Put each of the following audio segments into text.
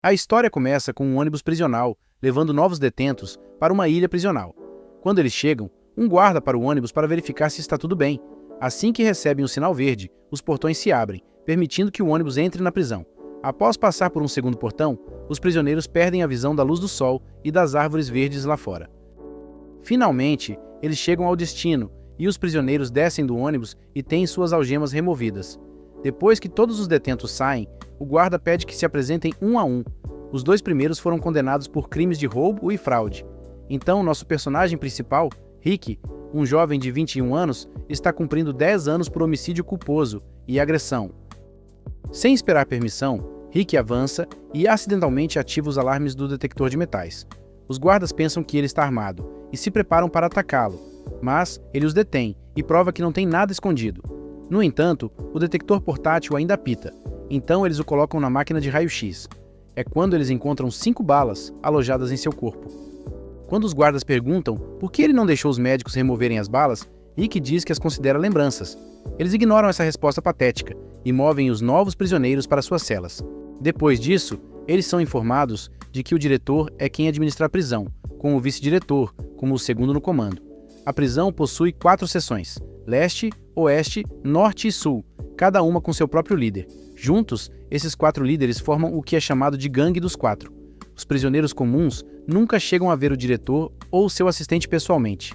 A história começa com um ônibus prisional levando novos detentos para uma ilha prisional. Quando eles chegam, um guarda para o ônibus para verificar se está tudo bem. Assim que recebem o sinal verde, os portões se abrem, permitindo que o ônibus entre na prisão. Após passar por um segundo portão, os prisioneiros perdem a visão da luz do sol e das árvores verdes lá fora. Finalmente, eles chegam ao destino e os prisioneiros descem do ônibus e têm suas algemas removidas. Depois que todos os detentos saem, o guarda pede que se apresentem um a um. Os dois primeiros foram condenados por crimes de roubo e fraude. Então, nosso personagem principal, Rick, um jovem de 21 anos, está cumprindo 10 anos por homicídio culposo e agressão. Sem esperar permissão, Rick avança e acidentalmente ativa os alarmes do detector de metais. Os guardas pensam que ele está armado e se preparam para atacá-lo, mas ele os detém e prova que não tem nada escondido. No entanto, o detector portátil ainda apita, então eles o colocam na máquina de raio-x. É quando eles encontram 5 balas alojadas em seu corpo. Quando os guardas perguntam por que ele não deixou os médicos removerem as balas, Rick diz que as considera lembranças. Eles ignoram essa resposta patética e movem os novos prisioneiros para suas celas. Depois disso, eles são informados de que o diretor é quem administra a prisão, com o vice-diretor como o segundo no comando. A prisão possui 4 seções: leste, oeste, norte e sul, cada uma com seu próprio líder. Juntos, esses 4 líderes formam o que é chamado de Gangue dos Quatro. Os prisioneiros comuns nunca chegam a ver o diretor ou seu assistente pessoalmente.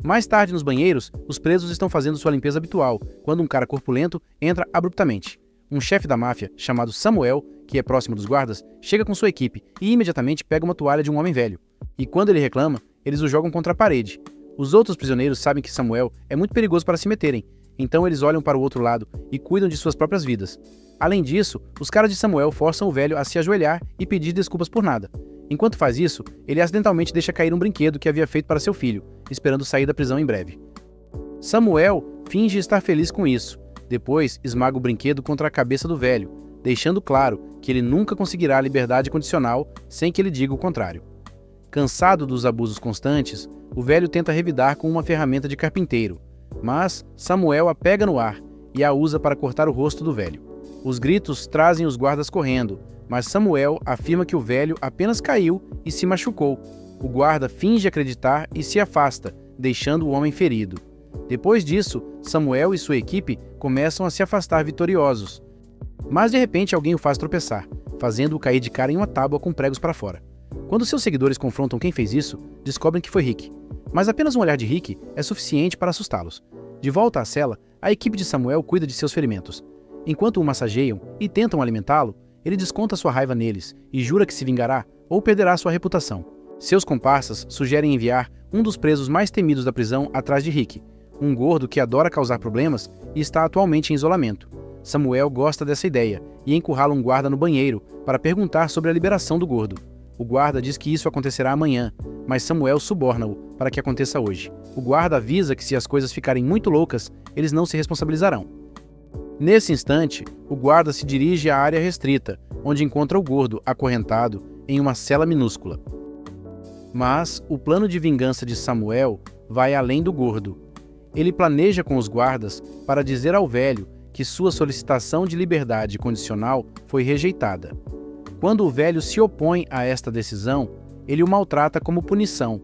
Mais tarde, nos banheiros, os presos estão fazendo sua limpeza habitual, quando um cara corpulento entra abruptamente. Um chefe da máfia, chamado Samuel, que é próximo dos guardas, chega com sua equipe e imediatamente pega uma toalha de um homem velho. E quando ele reclama, eles o jogam contra a parede. Os outros prisioneiros sabem que Samuel é muito perigoso para se meterem, então eles olham para o outro lado e cuidam de suas próprias vidas. Além disso, os caras de Samuel forçam o velho a se ajoelhar e pedir desculpas por nada. Enquanto faz isso, ele acidentalmente deixa cair um brinquedo que havia feito para seu filho, esperando sair da prisão em breve. Samuel finge estar feliz com isso. Depois, esmaga o brinquedo contra a cabeça do velho, deixando claro que ele nunca conseguirá a liberdade condicional sem que ele diga o contrário. Cansado dos abusos constantes, o velho tenta revidar com uma ferramenta de carpinteiro, mas Samuel a pega no ar e a usa para cortar o rosto do velho. Os gritos trazem os guardas correndo, mas Samuel afirma que o velho apenas caiu e se machucou. O guarda finge acreditar e se afasta, deixando o homem ferido. Depois disso, Samuel e sua equipe começam a se afastar vitoriosos. Mas de repente alguém o faz tropeçar, fazendo-o cair de cara em uma tábua com pregos para fora. Quando seus seguidores confrontam quem fez isso, descobrem que foi Rick. Mas apenas um olhar de Rick é suficiente para assustá-los. De volta à cela, a equipe de Samuel cuida de seus ferimentos. Enquanto o massageiam e tentam alimentá-lo, ele desconta sua raiva neles e jura que se vingará ou perderá sua reputação. Seus comparsas sugerem enviar um dos presos mais temidos da prisão atrás de Rick, um gordo que adora causar problemas e está atualmente em isolamento. Samuel gosta dessa ideia e encurrala um guarda no banheiro para perguntar sobre a liberação do gordo. O guarda diz que isso acontecerá amanhã, mas Samuel suborna-o para que aconteça hoje. O guarda avisa que se as coisas ficarem muito loucas, eles não se responsabilizarão. Nesse instante, o guarda se dirige à área restrita, onde encontra o gordo acorrentado em uma cela minúscula. Mas o plano de vingança de Samuel vai além do gordo. Ele planeja com os guardas para dizer ao velho que sua solicitação de liberdade condicional foi rejeitada. Quando o velho se opõe a esta decisão, ele o maltrata como punição.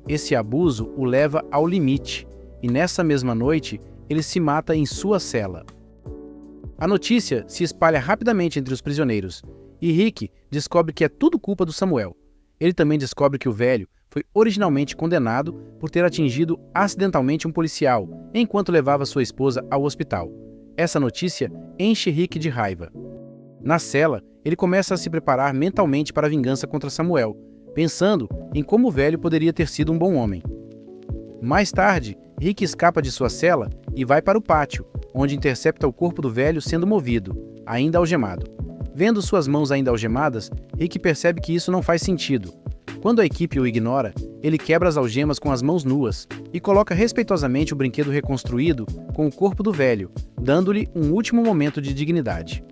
Esse abuso o leva ao limite, e nessa mesma noite, ele se mata em sua cela. A notícia se espalha rapidamente entre os prisioneiros, e Rick descobre que é tudo culpa do Samuel. Ele também descobre que o velho foi originalmente condenado por ter atingido acidentalmente um policial, enquanto levava sua esposa ao hospital. Essa notícia enche Rick de raiva. Na cela, ele começa a se preparar mentalmente para a vingança contra Samuel, pensando em como o velho poderia ter sido um bom homem. Mais tarde, Rick escapa de sua cela e vai para o pátio, onde intercepta o corpo do velho sendo movido, ainda algemado. Vendo suas mãos ainda algemadas, Rick percebe que isso não faz sentido. Quando a equipe o ignora, ele quebra as algemas com as mãos nuas e coloca respeitosamente o brinquedo reconstruído com o corpo do velho, dando-lhe um último momento de dignidade.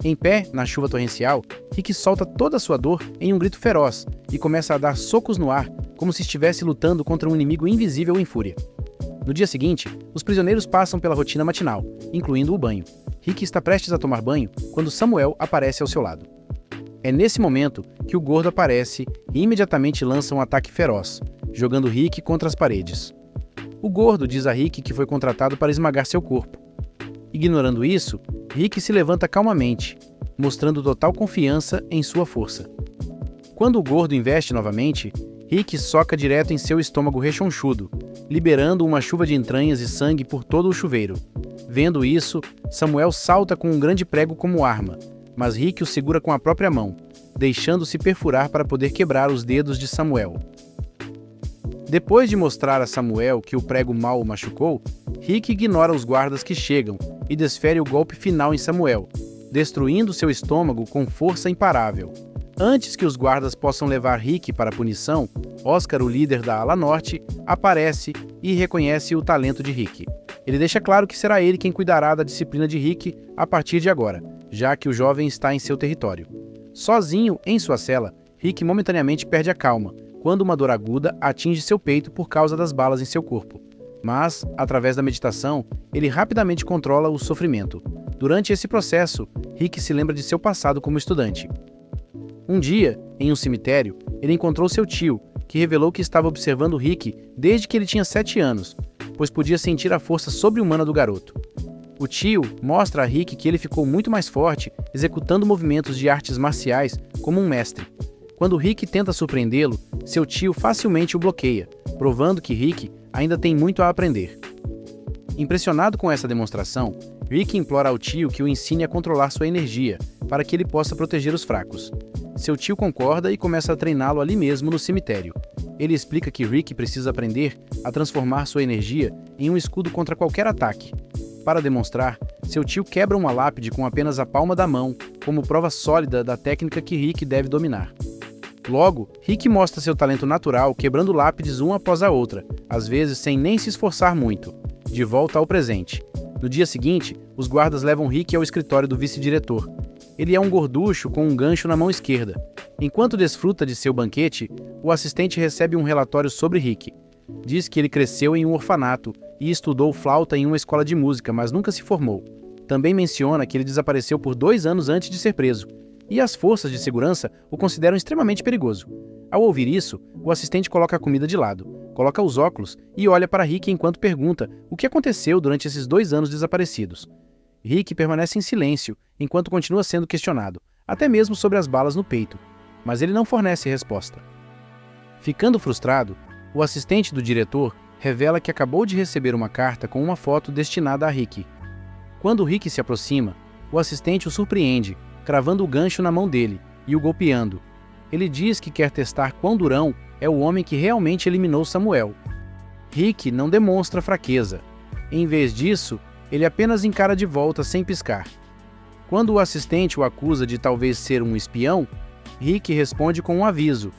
Em pé, na chuva torrencial, Rick solta toda a sua dor em um grito feroz e começa a dar socos no ar, como se estivesse lutando contra um inimigo invisível em fúria. No dia seguinte, os prisioneiros passam pela rotina matinal, incluindo o banho. Rick está prestes a tomar banho quando Samuel aparece ao seu lado. É nesse momento que o gordo aparece e imediatamente lança um ataque feroz, jogando Rick contra as paredes. O gordo diz a Rick que foi contratado para esmagar seu corpo. Ignorando isso, Rick se levanta calmamente, mostrando total confiança em sua força. Quando o gordo investe novamente, Rick soca direto em seu estômago rechonchudo, liberando uma chuva de entranhas e sangue por todo o chuveiro. Vendo isso, Samuel salta com um grande prego como arma, mas Rick o segura com a própria mão, deixando-se perfurar para poder quebrar os dedos de Samuel. Depois de mostrar a Samuel que o prego mal o machucou, Rick ignora os guardas que chegam e desfere o golpe final em Samuel, destruindo seu estômago com força imparável. Antes que os guardas possam levar Rick para a punição, Oscar, o líder da ala norte, aparece e reconhece o talento de Rick. Ele deixa claro que será ele quem cuidará da disciplina de Rick a partir de agora, já que o jovem está em seu território. Sozinho, em sua cela, Rick momentaneamente perde a calma, quando uma dor aguda atinge seu peito por causa das balas em seu corpo. Mas, através da meditação, ele rapidamente controla o sofrimento. Durante esse processo, Rick se lembra de seu passado como estudante. Um dia, em um cemitério, ele encontrou seu tio, que revelou que estava observando Rick desde que ele tinha 7 anos, pois podia sentir a força sobre-humana do garoto. O tio mostra a Rick que ele ficou muito mais forte, executando movimentos de artes marciais como um mestre. Quando Rick tenta surpreendê-lo, seu tio facilmente o bloqueia, provando que Rick ainda tem muito a aprender. Impressionado com essa demonstração, Rick implora ao tio que o ensine a controlar sua energia, para que ele possa proteger os fracos. Seu tio concorda e começa a treiná-lo ali mesmo no cemitério. Ele explica que Rick precisa aprender a transformar sua energia em um escudo contra qualquer ataque. Para demonstrar, seu tio quebra uma lápide com apenas a palma da mão, como prova sólida da técnica que Rick deve dominar. Logo, Rick mostra seu talento natural quebrando lápides uma após a outra, às vezes sem nem se esforçar muito. De volta ao presente. No dia seguinte, os guardas levam Rick ao escritório do vice-diretor. Ele é um gorducho com um gancho na mão esquerda. Enquanto desfruta de seu banquete, o assistente recebe um relatório sobre Rick. Diz que ele cresceu em um orfanato e estudou flauta em uma escola de música, mas nunca se formou. Também menciona que ele desapareceu por 2 anos antes de ser preso, e as forças de segurança o consideram extremamente perigoso. Ao ouvir isso, o assistente coloca a comida de lado, coloca os óculos e olha para Rick enquanto pergunta o que aconteceu durante esses 2 anos desaparecidos. Rick permanece em silêncio enquanto continua sendo questionado, até mesmo sobre as balas no peito, mas ele não fornece resposta. Ficando frustrado, o assistente do diretor revela que acabou de receber uma carta com uma foto destinada a Rick. Quando Rick se aproxima, o assistente o surpreende, cravando o gancho na mão dele e o golpeando. Ele diz que quer testar quão durão é o homem que realmente eliminou Samuel. Rick não demonstra fraqueza. Em vez disso, ele apenas encara de volta sem piscar. Quando o assistente o acusa de talvez ser um espião, Rick responde com um aviso,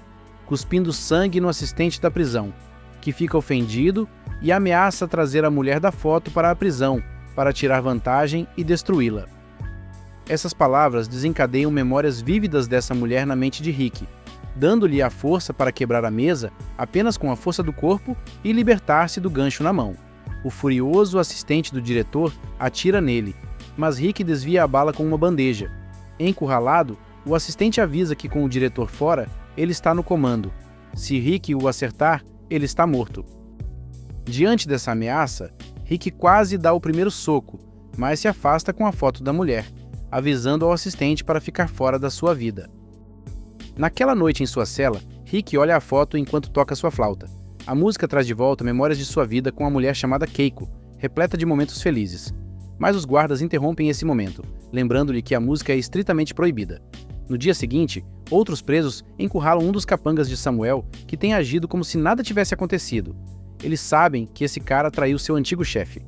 cuspindo sangue no assistente da prisão, que fica ofendido e ameaça trazer a mulher da foto para a prisão, para tirar vantagem e destruí-la. Essas palavras desencadeiam memórias vívidas dessa mulher na mente de Rick, dando-lhe a força para quebrar a mesa apenas com a força do corpo e libertar-se do gancho na mão. O furioso assistente do diretor atira nele, mas Rick desvia a bala com uma bandeja. Encurralado, o assistente avisa que com o diretor fora, ele está no comando. Se Rick o acertar, ele está morto. Diante dessa ameaça, Rick quase dá o primeiro soco, mas se afasta com a foto da mulher, avisando ao assistente para ficar fora da sua vida. Naquela noite em sua cela, Rick olha a foto enquanto toca sua flauta. A música traz de volta memórias de sua vida com a mulher chamada Keiko, repleta de momentos felizes. Mas os guardas interrompem esse momento, lembrando-lhe que a música é estritamente proibida. No dia seguinte, outros presos encurralam um dos capangas de Samuel, que tem agido como se nada tivesse acontecido. Eles sabem que esse cara traiu seu antigo chefe.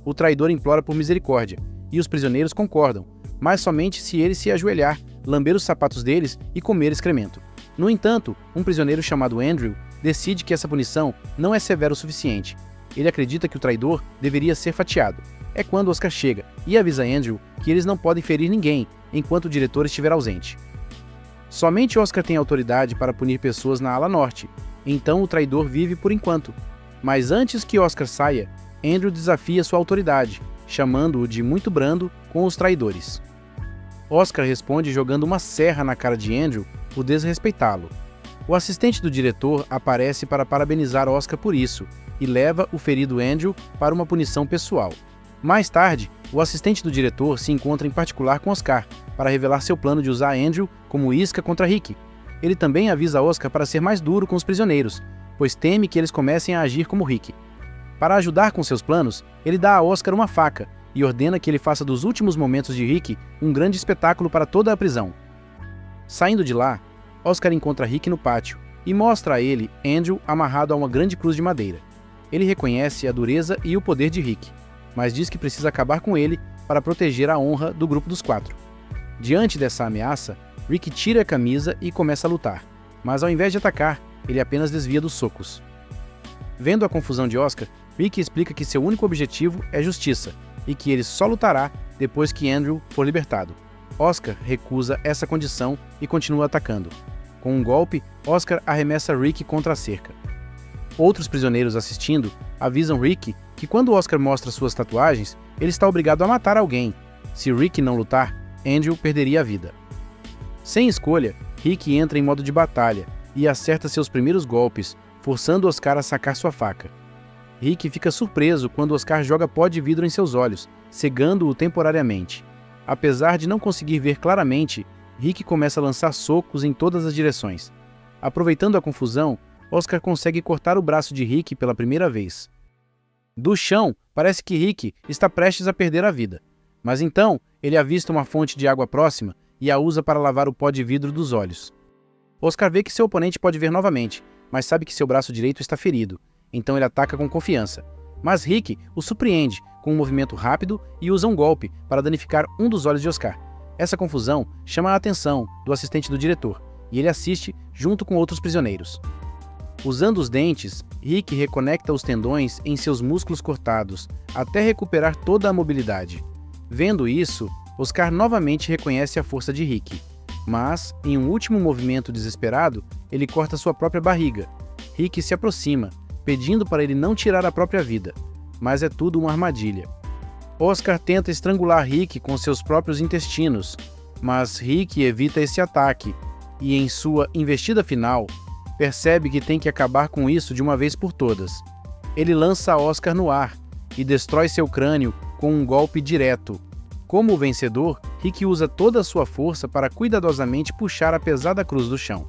O traidor implora por misericórdia, e os prisioneiros concordam, mas somente se ele se ajoelhar, lamber os sapatos deles e comer excremento. No entanto, um prisioneiro chamado Andrew decide que essa punição não é severa o suficiente. Ele acredita que o traidor deveria ser fatiado. É quando Oscar chega e avisa Andrew que eles não podem ferir ninguém enquanto o diretor estiver ausente. Somente Oscar tem autoridade para punir pessoas na ala norte, então o traidor vive por enquanto. Mas antes que Oscar saia, Andrew desafia sua autoridade, chamando-o de muito brando com os traidores. Oscar responde jogando uma serra na cara de Andrew por desrespeitá-lo. O assistente do diretor aparece para parabenizar Oscar por isso e leva o ferido Andrew para uma punição pessoal. Mais tarde, o assistente do diretor se encontra em particular com Oscar para revelar seu plano de usar Andrew como isca contra Rick. Ele também avisa Oscar para ser mais duro com os prisioneiros, pois teme que eles comecem a agir como Rick. Para ajudar com seus planos, ele dá a Oscar uma faca e ordena que ele faça dos últimos momentos de Rick um grande espetáculo para toda a prisão. Saindo de lá, Oscar encontra Rick no pátio e mostra a ele Andrew amarrado a uma grande cruz de madeira. Ele reconhece a dureza e o poder de Rick, mas diz que precisa acabar com ele para proteger a honra do grupo dos 4. Diante dessa ameaça, Rick tira a camisa e começa a lutar, mas ao invés de atacar, ele apenas desvia dos socos. Vendo a confusão de Oscar, Rick explica que seu único objetivo é justiça e que ele só lutará depois que Andrew for libertado. Oscar recusa essa condição e continua atacando. Com um golpe, Oscar arremessa Rick contra a cerca. Outros prisioneiros assistindo avisam Rick que quando Oscar mostra suas tatuagens, ele está obrigado a matar alguém. Se Rick não lutar, Andrew perderia a vida. Sem escolha, Rick entra em modo de batalha e acerta seus primeiros golpes, forçando Oscar a sacar sua faca. Rick fica surpreso quando Oscar joga pó de vidro em seus olhos, cegando-o temporariamente. Apesar de não conseguir ver claramente, Rick começa a lançar socos em todas as direções. Aproveitando a confusão, Oscar consegue cortar o braço de Rick pela primeira vez. Do chão, parece que Rick está prestes a perder a vida. Mas então, ele avista uma fonte de água próxima e a usa para lavar o pó de vidro dos olhos. Oscar vê que seu oponente pode ver novamente, mas sabe que seu braço direito está ferido, então ele ataca com confiança. Mas Rick o surpreende com um movimento rápido e usa um golpe para danificar um dos olhos de Oscar. Essa confusão chama a atenção do assistente do diretor, e ele assiste junto com outros prisioneiros. Usando os dentes, Rick reconecta os tendões em seus músculos cortados, até recuperar toda a mobilidade. Vendo isso, Oscar novamente reconhece a força de Rick. Mas, em um último movimento desesperado, ele corta sua própria barriga. Rick se aproxima, pedindo para ele não tirar a própria vida, mas é tudo uma armadilha. Oscar tenta estrangular Rick com seus próprios intestinos, mas Rick evita esse ataque e, em sua investida final, percebe que tem que acabar com isso de uma vez por todas. Ele lança Oscar no ar e destrói seu crânio com um golpe direto. Como o vencedor, Rick usa toda a sua força para cuidadosamente puxar a pesada cruz do chão.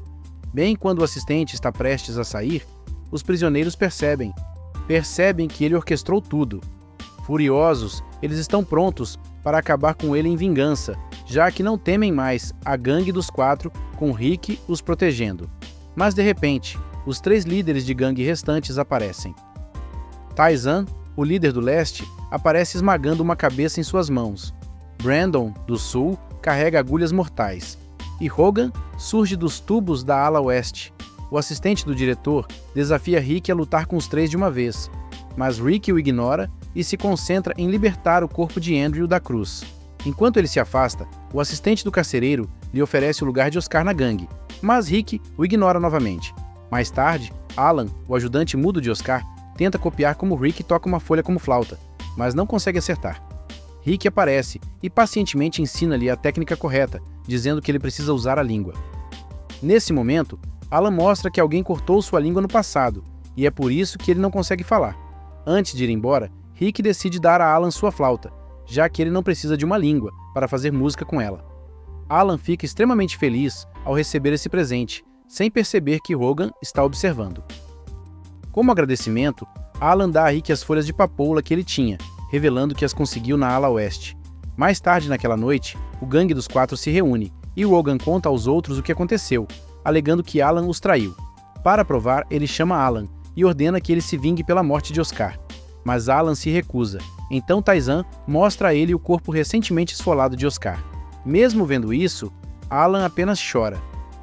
Bem quando o assistente está prestes a sair, os prisioneiros percebem que ele orquestrou tudo. Furiosos, eles estão prontos para acabar com ele em vingança, já que não temem mais a gangue dos 4 com Rick os protegendo. Mas de repente, os 3 líderes de gangue restantes aparecem. Taizan, o líder do leste, aparece esmagando uma cabeça em suas mãos. Brandon, do sul, carrega agulhas mortais. E Hogan surge dos tubos da ala oeste. O assistente do diretor desafia Rick a lutar com os 3 de uma vez, mas Rick o ignora e se concentra em libertar o corpo de Andrew da cruz. Enquanto ele se afasta, o assistente do carcereiro lhe oferece o lugar de Oscar na gangue, mas Rick o ignora novamente. Mais tarde, Alan, o ajudante mudo de Oscar, tenta copiar como Rick toca uma folha como flauta, mas não consegue acertar. Rick aparece e pacientemente ensina-lhe a técnica correta, dizendo que ele precisa usar a língua. Nesse momento, Alan mostra que alguém cortou sua língua no passado, e é por isso que ele não consegue falar. Antes de ir embora, Rick decide dar a Alan sua flauta, já que ele não precisa de uma língua para fazer música com ela. Alan fica extremamente feliz ao receber esse presente, sem perceber que Hogan está observando. Como agradecimento, Alan dá a Rick as folhas de papoula que ele tinha, revelando que as conseguiu na ala oeste. Mais tarde naquela noite, o gangue dos 4 se reúne, e Hogan conta aos outros o que aconteceu, alegando que Alan os traiu. Para provar, ele chama Alan e ordena que ele se vingue pela morte de Oscar. Mas Alan se recusa, então Taizan mostra a ele o corpo recentemente esfolado de Oscar. Mesmo vendo isso, Alan apenas chora.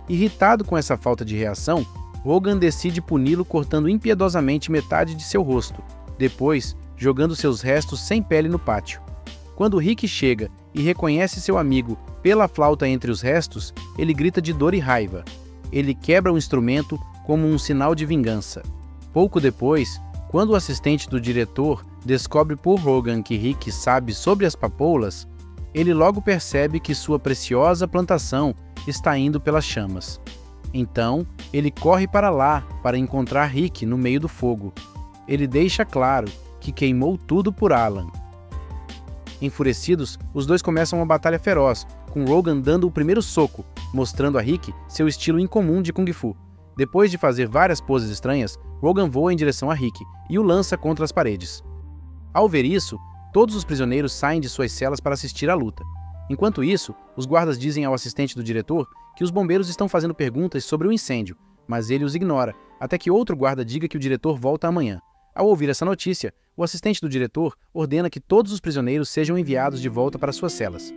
Irritado com essa falta de reação, Hogan decide puni-lo cortando impiedosamente metade de seu rosto, depois jogando seus restos sem pele no pátio. Quando Rick chega e reconhece seu amigo pela flauta entre os restos, ele grita de dor e raiva. Ele quebra o instrumento como um sinal de vingança. Pouco depois, quando o assistente do diretor descobre por Hogan que Rick sabe sobre as papoulas, ele logo percebe que sua preciosa plantação está indo pelas chamas. Então, ele corre para lá para encontrar Rick no meio do fogo. Ele deixa claro que queimou tudo por Alan. Enfurecidos, os dois começam uma batalha feroz, com Rogan dando o primeiro soco, mostrando a Rick seu estilo incomum de Kung Fu. Depois de fazer várias poses estranhas, Rogan voa em direção a Rick e o lança contra as paredes. Ao ver isso, todos os prisioneiros saem de suas celas para assistir à luta. Enquanto isso, os guardas dizem ao assistente do diretor que os bombeiros estão fazendo perguntas sobre o incêndio, mas ele os ignora, até que outro guarda diga que o diretor volta amanhã. Ao ouvir essa notícia, o assistente do diretor ordena que todos os prisioneiros sejam enviados de volta para suas celas.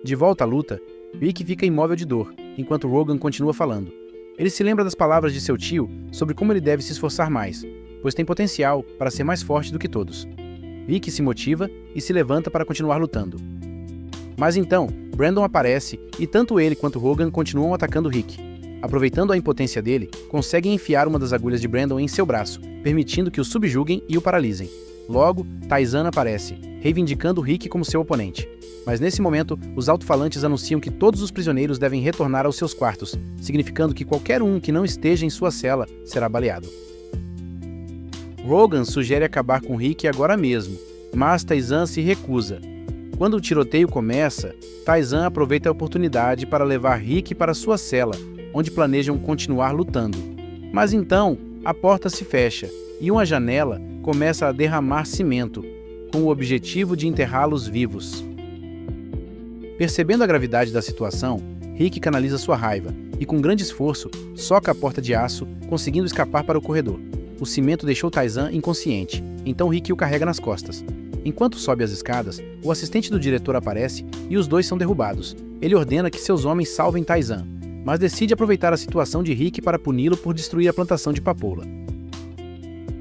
De volta à luta, Rick fica imóvel de dor, enquanto Rogan continua falando. Ele se lembra das palavras de seu tio sobre como ele deve se esforçar mais, pois tem potencial para ser mais forte do que todos. Rick se motiva e se levanta para continuar lutando. Mas então, Brandon aparece e tanto ele quanto Rogan continuam atacando Rick. Aproveitando a impotência dele, conseguem enfiar uma das agulhas de Brandon em seu braço, permitindo que o subjuguem e o paralisem. Logo, Taizan aparece, reivindicando Rick como seu oponente. Mas nesse momento, os alto-falantes anunciam que todos os prisioneiros devem retornar aos seus quartos, significando que qualquer um que não esteja em sua cela será baleado. Rogan sugere acabar com Rick agora mesmo, mas Taizan se recusa. Quando o tiroteio começa, Taizan aproveita a oportunidade para levar Rick para sua cela, onde planejam continuar lutando. Mas então, a porta se fecha e uma janela começa a derramar cimento, com o objetivo de enterrá-los vivos. Percebendo a gravidade da situação, Rick canaliza sua raiva e, com grande esforço, soca a porta de aço, conseguindo escapar para o corredor. O cimento deixou Taizan inconsciente, então Rick o carrega nas costas. Enquanto sobe as escadas, o assistente do diretor aparece e os dois são derrubados. Ele ordena que seus homens salvem Taizan, mas decide aproveitar a situação de Rick para puni-lo por destruir a plantação de papoula.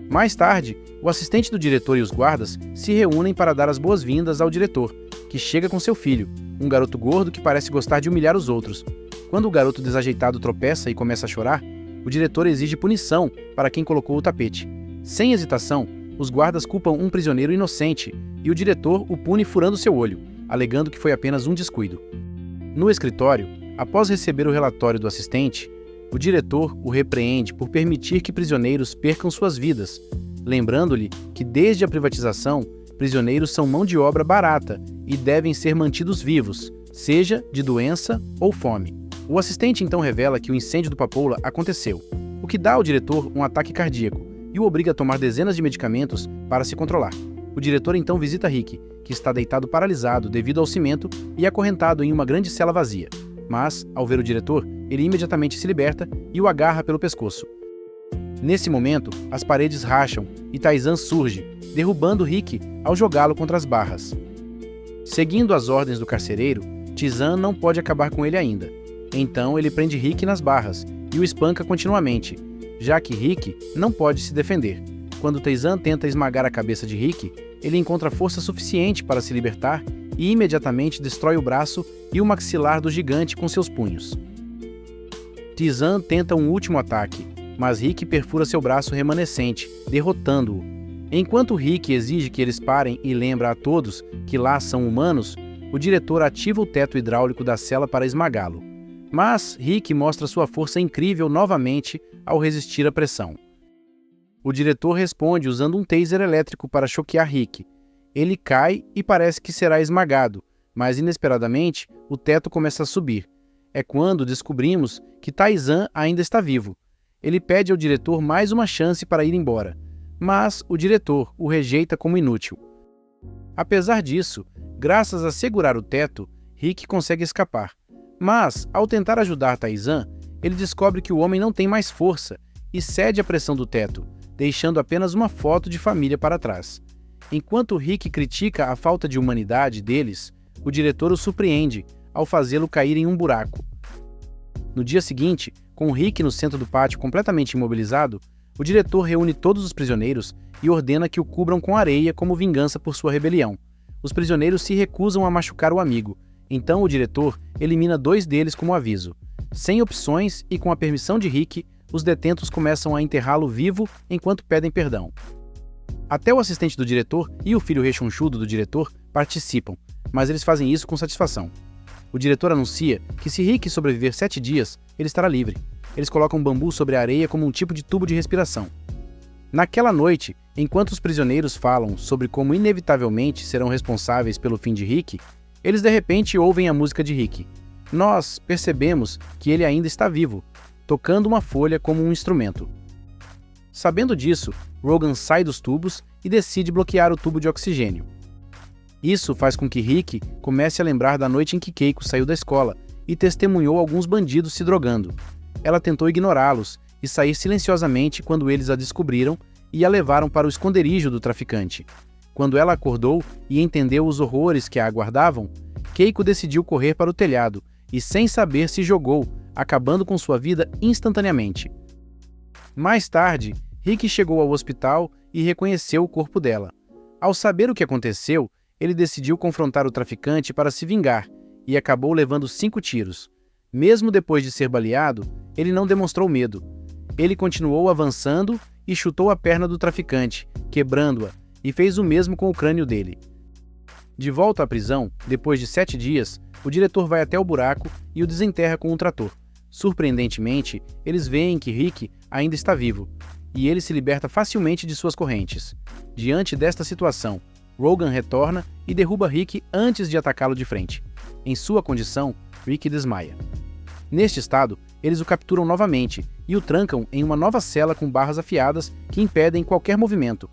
Mais tarde, o assistente do diretor e os guardas se reúnem para dar as boas-vindas ao diretor, que chega com seu filho, um garoto gordo que parece gostar de humilhar os outros. Quando o garoto desajeitado tropeça e começa a chorar, o diretor exige punição para quem colocou o tapete. Sem hesitação, os guardas culpam um prisioneiro inocente e o diretor o pune furando seu olho, alegando que foi apenas um descuido. No escritório, após receber o relatório do assistente, o diretor o repreende por permitir que prisioneiros percam suas vidas, lembrando-lhe que desde a privatização, prisioneiros são mão de obra barata e devem ser mantidos vivos, seja de doença ou fome. O assistente então revela que o incêndio do Papoula aconteceu, o que dá ao diretor um ataque cardíaco e o obriga a tomar dezenas de medicamentos para se controlar. O diretor então visita Rick, que está deitado paralisado devido ao cimento e acorrentado em uma grande cela vazia. Mas, ao ver o diretor, ele imediatamente se liberta e o agarra pelo pescoço. Nesse momento, as paredes racham e Taizan surge, derrubando Rick ao jogá-lo contra as barras. Seguindo as ordens do carcereiro, Tizan não pode acabar com ele ainda. Então ele prende Rick nas barras e o espanca continuamente, já que Rick não pode se defender. Quando Taizan tenta esmagar a cabeça de Rick, ele encontra força suficiente para se libertar e imediatamente destrói o braço e o maxilar do gigante com seus punhos. Tizan tenta um último ataque, mas Rick perfura seu braço remanescente, derrotando-o. Enquanto Rick exige que eles parem e lembra a todos que lá são humanos, o diretor ativa o teto hidráulico da cela para esmagá-lo. Mas Rick mostra sua força incrível novamente ao resistir à pressão. O diretor responde usando um taser elétrico para choquear Rick. Ele cai e parece que será esmagado, mas inesperadamente o teto começa a subir. É quando descobrimos que Taizan ainda está vivo. Ele pede ao diretor mais uma chance para ir embora, mas o diretor o rejeita como inútil. Apesar disso, graças a segurar o teto, Rick consegue escapar. Mas, ao tentar ajudar Taizan, ele descobre que o homem não tem mais força e cede à pressão do teto, deixando apenas uma foto de família para trás. Enquanto Rick critica a falta de humanidade deles, o diretor o surpreende ao fazê-lo cair em um buraco. No dia seguinte, com Rick no centro do pátio completamente imobilizado, o diretor reúne todos os prisioneiros e ordena que o cubram com areia como vingança por sua rebelião. Os prisioneiros se recusam a machucar o amigo, então o diretor elimina 2 deles como aviso. Sem opções e com a permissão de Rick, os detentos começam a enterrá-lo vivo enquanto pedem perdão. Até o assistente do diretor e o filho rechonchudo do diretor participam, mas eles fazem isso com satisfação. O diretor anuncia que se Rick sobreviver 7 dias, ele estará livre. Eles colocam bambu sobre a areia como um tipo de tubo de respiração. Naquela noite, enquanto os prisioneiros falam sobre como inevitavelmente serão responsáveis pelo fim de Rick, eles de repente ouvem a música de Rick. Nós percebemos que ele ainda está vivo, tocando uma folha como um instrumento. Sabendo disso, Rogan sai dos tubos e decide bloquear o tubo de oxigênio. Isso faz com que Rick comece a lembrar da noite em que Keiko saiu da escola e testemunhou alguns bandidos se drogando. Ela tentou ignorá-los e sair silenciosamente quando eles a descobriram e a levaram para o esconderijo do traficante. Quando ela acordou e entendeu os horrores que a aguardavam, Keiko decidiu correr para o telhado e, sem saber, se jogou, acabando com sua vida instantaneamente. Mais tarde, Rick chegou ao hospital e reconheceu o corpo dela. Ao saber o que aconteceu, ele decidiu confrontar o traficante para se vingar e acabou levando 5 tiros. Mesmo depois de ser baleado, ele não demonstrou medo. Ele continuou avançando e chutou a perna do traficante, quebrando-a, e fez o mesmo com o crânio dele. De volta à prisão, depois de 7 dias, o diretor vai até o buraco e o desenterra com um trator. Surpreendentemente, eles veem que Rick ainda está vivo, e ele se liberta facilmente de suas correntes. Diante desta situação, Rogan retorna e derruba Rick antes de atacá-lo de frente. Em sua condição, Rick desmaia. Neste estado, eles o capturam novamente e o trancam em uma nova cela com barras afiadas que impedem qualquer movimento.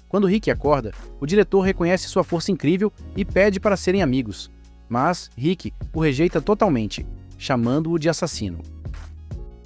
Quando Rick acorda, o diretor reconhece sua força incrível e pede para serem amigos. Mas Rick o rejeita totalmente, chamando-o de assassino.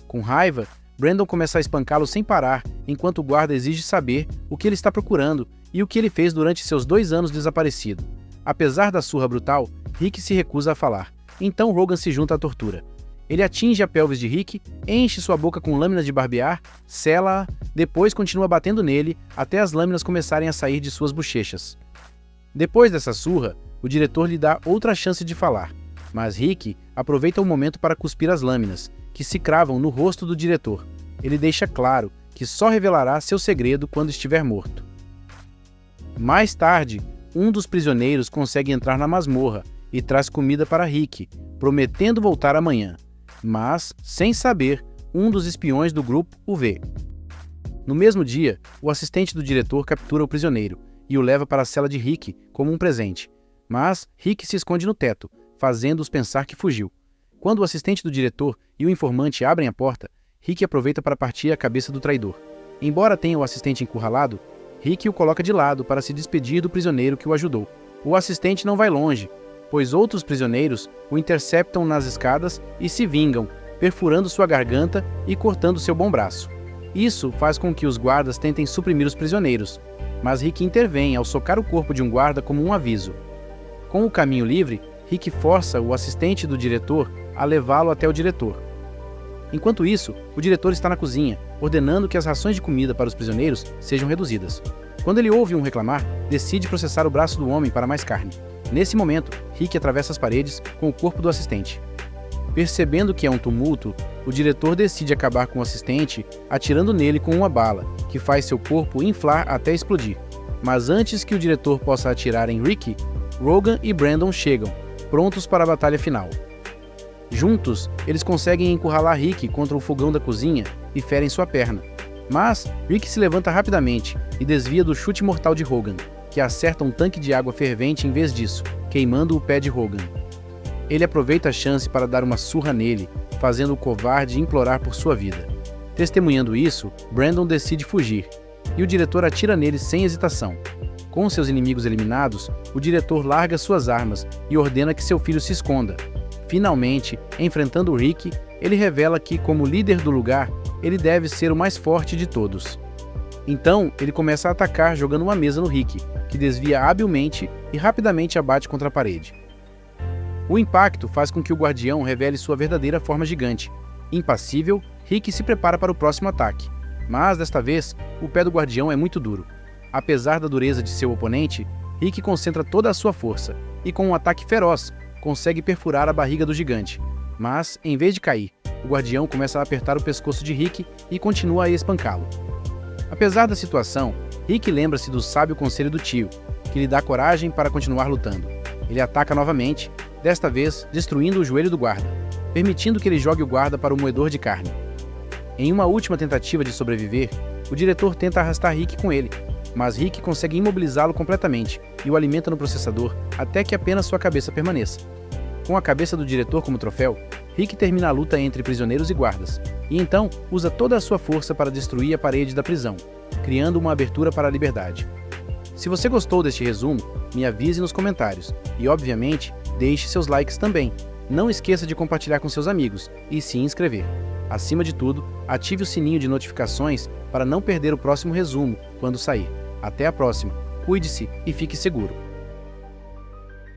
Com raiva, Brandon começa a espancá-lo sem parar, enquanto o guarda exige saber o que ele está procurando e o que ele fez durante seus 2 anos desaparecido. Apesar da surra brutal, Rick se recusa a falar. Então Rogan se junta à tortura. Ele atinge a pelvis de Rick, enche sua boca com lâminas de barbear, sela-a, depois continua batendo nele até as lâminas começarem a sair de suas bochechas. Depois dessa surra, o diretor lhe dá outra chance de falar, mas Rick aproveita o momento para cuspir as lâminas, que se cravam no rosto do diretor. Ele deixa claro que só revelará seu segredo quando estiver morto. Mais tarde, um dos prisioneiros consegue entrar na masmorra e traz comida para Rick, prometendo voltar amanhã. Mas, sem saber, um dos espiões do grupo o vê. No mesmo dia, o assistente do diretor captura o prisioneiro e o leva para a cela de Rick como um presente. Mas Rick se esconde no teto, fazendo-os pensar que fugiu. Quando o assistente do diretor e o informante abrem a porta, Rick aproveita para partir a cabeça do traidor. Embora tenha o assistente encurralado, Rick o coloca de lado para se despedir do prisioneiro que o ajudou. O assistente não vai longe, pois outros prisioneiros o interceptam nas escadas e se vingam, perfurando sua garganta e cortando seu bom braço. Isso faz com que os guardas tentem suprimir os prisioneiros, mas Rick intervém ao socar o corpo de um guarda como um aviso. Com o caminho livre, Rick força o assistente do diretor a levá-lo até o diretor. Enquanto isso, o diretor está na cozinha, ordenando que as rações de comida para os prisioneiros sejam reduzidas. Quando ele ouve um reclamar, decide processar o braço do homem para mais carne. Nesse momento, Rick atravessa as paredes com o corpo do assistente. Percebendo que é um tumulto, o diretor decide acabar com o assistente atirando nele com uma bala, que faz seu corpo inflar até explodir. Mas antes que o diretor possa atirar em Rick, Rogan e Brandon chegam, prontos para a batalha final. Juntos, eles conseguem encurralar Rick contra o fogão da cozinha e ferem sua perna. Mas Rick se levanta rapidamente e desvia do chute mortal de Rogan, que acerta um tanque de água fervente em vez disso, queimando o pé de Rogan. Ele aproveita a chance para dar uma surra nele, fazendo o covarde implorar por sua vida. Testemunhando isso, Brandon decide fugir, e o diretor atira nele sem hesitação. Com seus inimigos eliminados, o diretor larga suas armas e ordena que seu filho se esconda. Finalmente, enfrentando Rick, ele revela que, como líder do lugar, ele deve ser o mais forte de todos. Então, ele começa a atacar jogando uma mesa no Rick, que desvia habilmente e rapidamente abate contra a parede. O impacto faz com que o guardião revele sua verdadeira forma gigante. Impassível, Rick se prepara para o próximo ataque. Mas, desta vez, o pé do guardião é muito duro. Apesar da dureza de seu oponente, Rick concentra toda a sua força e, com um ataque feroz, consegue perfurar a barriga do gigante. Mas, em vez de cair, o guardião começa a apertar o pescoço de Rick e continua a espancá-lo. Apesar da situação, Rick lembra-se do sábio conselho do tio, que lhe dá coragem para continuar lutando. Ele ataca novamente, desta vez destruindo o joelho do guarda, permitindo que ele jogue o guarda para o moedor de carne. Em uma última tentativa de sobreviver, o diretor tenta arrastar Rick com ele, mas Rick consegue imobilizá-lo completamente e o alimenta no processador até que apenas sua cabeça permaneça. Com a cabeça do diretor como troféu, Rick termina a luta entre prisioneiros e guardas, e então usa toda a sua força para destruir a parede da prisão, criando uma abertura para a liberdade. Se você gostou deste resumo, me avise nos comentários e, obviamente, deixe seus likes também. Não esqueça de compartilhar com seus amigos e se inscrever. Acima de tudo, ative o sininho de notificações para não perder o próximo resumo quando sair. Até a próxima, cuide-se e fique seguro.